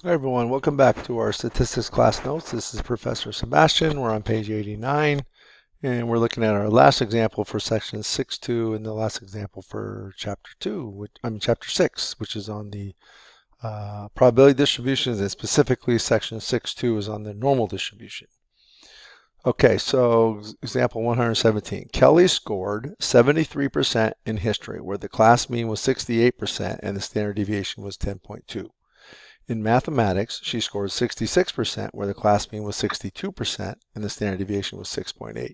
Hi everyone, welcome back to our statistics class notes. This is Professor Sebastian. We're on page 89 and we're looking at our last example for section 6.2 and the last example for chapter 2, chapter 6, which is on the probability distributions, and specifically section 6.2 is on the normal distribution. Okay, so example 117. Kelly scored 73% in history, where the class mean was 68% and the standard deviation was 10.2. In mathematics, she scored 66%, where the class mean was 62% and the standard deviation was 6.8.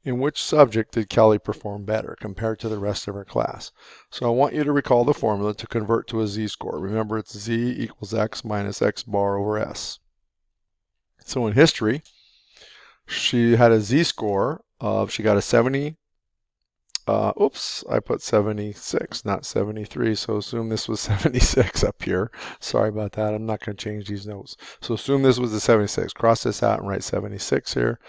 In which subject did Kelly perform better compared to the rest of her class? So I want you to recall the formula to convert to a z-score. Remember, it's z equals x minus x bar over s. So in history, she had a z-score of, she got a 70, oops, I put 76, not 73, so assume this was 76 up here. Sorry about that, I'm not going to change these notes. So assume this was the 76. Cross this out and write 76 here.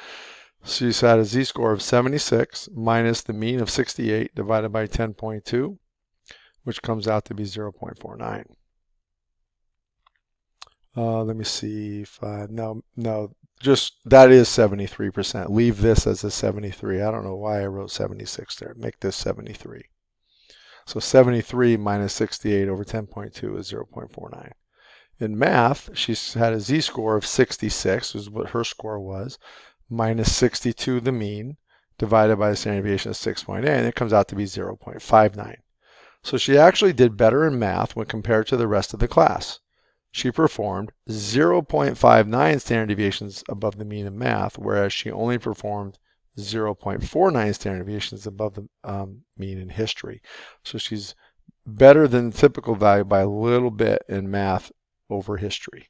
She's had a z-score of 76 minus the mean of 68 divided by 10.2, which comes out to be 0.49. Let me see if no, just that is 73%. Leave this as a 73. I don't know why I wrote 76 there. Make this 73. So 73 minus 68 over 10.2 is 0.49. In math, she's had a z-score of 66, is what her score was, minus 62, the mean, divided by the standard deviation of 6.8, and it comes out to be 0.59. So she actually did better in math when compared to the rest of the class. She performed 0.59 standard deviations above the mean in math, whereas she only performed 0.49 standard deviations above the mean in history. So she's better than the typical value by a little bit in math over history.